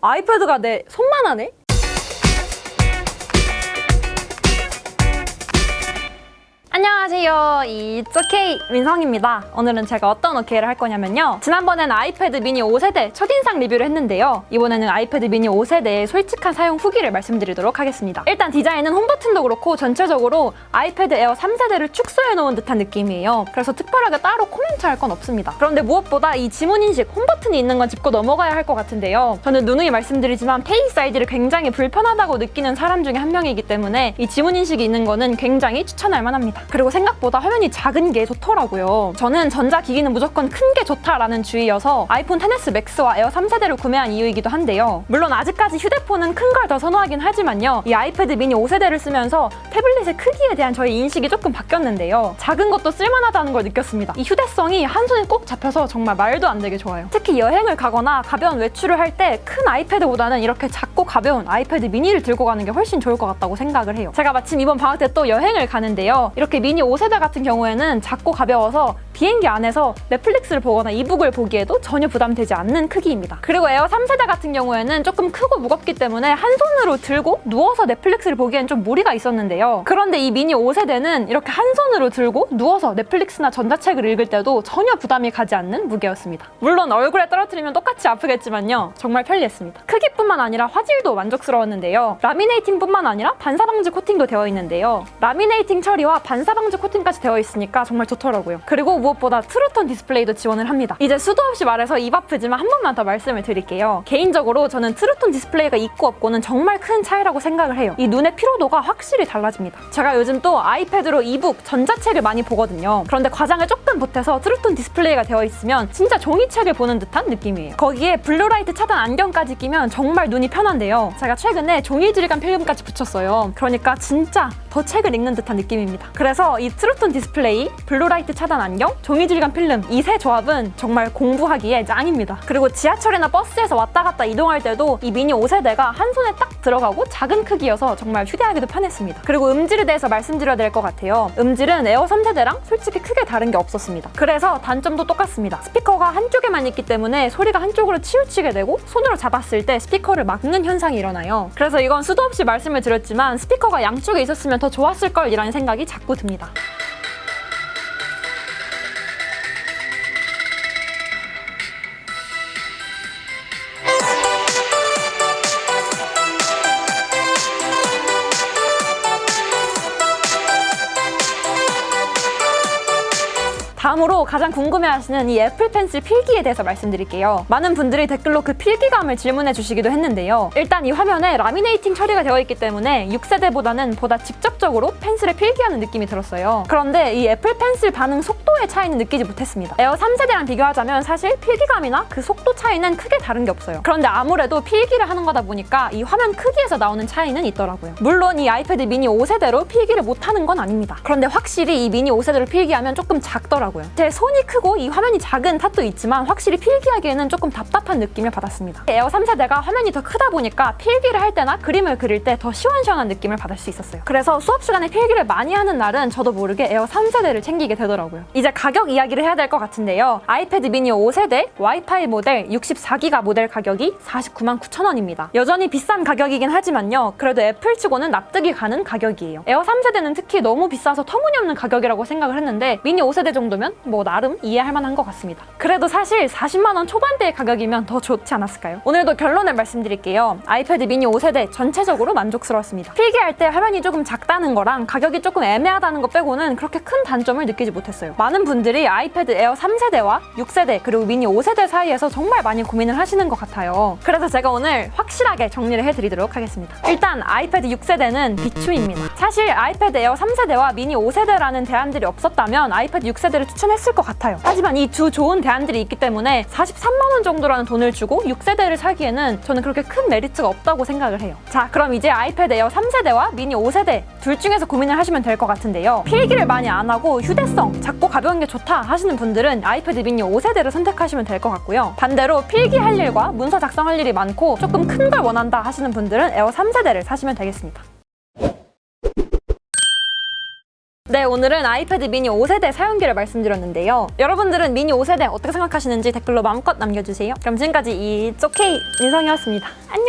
아이패드가 내 손만 하네? 안녕하세요. It's OK 민성입니다. 오늘은 제가 어떤 OK를 할 거냐면요. 지난번에는 아이패드 미니 5세대 첫인상 리뷰를 했는데요. 이번에는 아이패드 미니 5세대의 솔직한 사용 후기를 말씀드리도록 하겠습니다. 일단 디자인은 홈버튼도 그렇고 전체적으로 아이패드 에어 3세대를 축소해 놓은 듯한 느낌이에요. 그래서 특별하게 따로 코멘트할 건 없습니다. 그런데 무엇보다 이 지문인식 홈버튼이 있는 건 짚고 넘어가야 할 것 같은데요. 저는 누누이 말씀드리지만 페이스 아이디를 굉장히 불편하다고 느끼는 사람 중에 한 명이기 때문에 이 지문인식이 있는 거는 굉장히 추천할 만합니다. 그리고 생각보다 화면이 작은 게 좋더라고요. 저는 전자기기는 무조건 큰 게 좋다라는 주의여서 아이폰 XS 맥스와 에어 3세대를 구매한 이유이기도 한데요. 물론 아직까지 휴대폰은 큰 걸 더 선호하긴 하지만요. 이 아이패드 미니 5세대를 쓰면서 태블릿의 크기에 대한 저의 인식이 조금 바뀌었는데요. 작은 것도 쓸만하다는 걸 느꼈습니다. 이 휴대성이 한 손에 꼭 잡혀서 정말 말도 안 되게 좋아요. 특히 여행을 가거나 가벼운 외출을 할 때 큰 아이패드보다는 이렇게 작고 가벼운 아이패드 미니를 들고 가는 게 훨씬 좋을 것 같다고 생각을 해요. 제가 마침 이번 방학 때 또 여행을 가는데요. 이렇게 미니 5세대 같은 경우에는 작고 가벼워서 비행기 안에서 넷플릭스를 보거나 이북을 보기에도 전혀 부담되지 않는 크기입니다. 그리고 에어 3세대 같은 경우에는 조금 크고 무겁기 때문에 한 손으로 들고 누워서 넷플릭스를 보기엔 좀 무리가 있었는데요. 그런데 이 미니 5세대는 이렇게 한 손으로 들고 누워서 넷플릭스나 전자책을 읽을 때도 전혀 부담이 가지 않는 무게였습니다. 물론 얼굴에 떨어뜨리면 똑같이 아프겠지만요. 정말 편리했습니다. 크기뿐만 아니라 화질도 만족스러웠는데요. 라미네이팅뿐만 아니라 반사방지 코팅도 되어 있는데요. 라미네이팅 처리와 반사방지 코팅까지 되어 있으니까 정말 좋더라고요. 그리고 무엇보다 트루톤 디스플레이도 지원을 합니다. 이제 수도 없이 말해서 입 아프지만 한 번만 더 말씀을 드릴게요. 개인적으로 저는 트루톤 디스플레이가 있고 없고는 정말 큰 차이라고 생각을 해요. 이 눈의 피로도가 확실히 달라집니다. 제가 요즘 또 아이패드로 이북, 전자책을 많이 보거든요. 그런데 과장을 조금 보태서 트루톤 디스플레이가 되어 있으면 진짜 종이책을 보는 듯한 느낌이에요. 거기에 블루라이트 차단 안경까지 끼면 정말 눈이 편한데요. 제가 최근에 종이 질감 필름까지 붙였어요. 그러니까 진짜 더 책을 읽는 듯한 느낌입니다. 그래서 이 트루톤 디스플레이, 블루라이트 차단 안경, 종이 질감 필름 이 세 조합은 정말 공부하기에 짱입니다. 그리고 지하철이나 버스에서 왔다 갔다 이동할 때도 이 미니 5세대가 한 손에 딱 들어가고 작은 크기여서 정말 휴대하기도 편했습니다. 그리고 음질에 대해서 말씀드려야 될 것 같아요. 음질은 에어 3세대랑 솔직히 크게 다른 게 없었습니다. 그래서 단점도 똑같습니다. 스피커가 한쪽에만 있기 때문에 소리가 한쪽으로 치우치게 되고 손으로 잡았을 때 스피커를 막는 현상이 일어나요. 그래서 이건 수도 없이 말씀을 드렸지만 스피커가 양쪽에 있었으면 더 좋았을 걸 이라는 생각이 자꾸 듭니다. 다음으로 가장 궁금해하시는 이 애플 펜슬 필기에 대해서 말씀드릴게요. 많은 분들이 댓글로 그 필기감을 질문해 주시기도 했는데요. 일단 이 화면에 라미네이팅 처리가 되어 있기 때문에 6세대보다는 보다 직접적으로 펜슬에 필기하는 느낌이 들었어요. 그런데 이 애플 펜슬 반응 속도의 차이는 느끼지 못했습니다. 에어 3세대랑 비교하자면 사실 필기감이나 그 속도 차이는 크게 다른 게 없어요. 그런데 아무래도 필기를 하는 거다 보니까 이 화면 크기에서 나오는 차이는 있더라고요. 물론 이 아이패드 미니 5세대로 필기를 못하는 건 아닙니다. 그런데 확실히 이 미니 5세대로 필기하면 조금 작더라고요. 제 손이 크고 이 화면이 작은 탓도 있지만 확실히 필기하기에는 조금 답답한 느낌을 받았습니다. 에어 3세대가 화면이 더 크다 보니까 필기를 할 때나 그림을 그릴 때 더 시원시원한 느낌을 받을 수 있었어요. 그래서 수업 시간에 필기를 많이 하는 날은 저도 모르게 에어 3세대를 챙기게 되더라고요. 이제 가격 이야기를 해야 될 것 같은데요. 아이패드 미니 5세대 와이파이 모델 64기가 모델 가격이 49만 9천 원입니다. 여전히 비싼 가격이긴 하지만요. 그래도 애플치고는 납득이 가는 가격이에요. 에어 3세대는 특히 너무 비싸서 터무니없는 가격이라고 생각을 했는데 미니 5세대 정도면 뭐 나름 이해할 만한 것 같습니다. 그래도 사실 40만 원 초반대의 가격이면 더 좋지 않았을까요? 오늘도 결론을 말씀드릴게요. 아이패드 미니 5세대 전체적으로 만족스러웠습니다. 필기할 때 화면이 조금 작다는 거랑 가격이 조금 애매하다는 거 빼고는 그렇게 큰 단점을 느끼지 못했어요. 많은 분들이 아이패드 에어 3세대와 6세대 그리고 미니 5세대 사이에서 정말 많이 고민을 하시는 것 같아요. 그래서 제가 오늘 확실하게 정리를 해드리도록 하겠습니다. 일단 아이패드 6세대는 비추입니다. 사실 아이패드 에어 3세대와 미니 5세대라는 대안들이 없었다면 아이패드 6세대를 추천했을 것 같아요. 하지만 이 두 좋은 대안들이 있기 때문에 43만 원 정도라는 돈을 주고 6세대를 사기에는 저는 그렇게 큰 메리트가 없다고 생각을 해요. 자, 그럼 이제 아이패드 에어 3세대와 미니 5세대 둘 중에서 고민을 하시면 될 것 같은데요. 필기를 많이 안 하고 휴대성, 작고 가벼운 게 좋다 하시는 분들은 아이패드 미니 5세대를 선택하시면 될 것 같고요. 반대로 필기할 일과 문서 작성할 일이 많고 조금 큰 걸 원한다 하시는 분들은 에어 3세대를 사시면 되겠습니다. 네, 오늘은 아이패드 미니 5세대 사용기를 말씀드렸는데요. 여러분들은 미니 5세대 어떻게 생각하시는지 댓글로 마음껏 남겨주세요. 그럼 지금까지 It's OK 민성이었습니다. 안녕!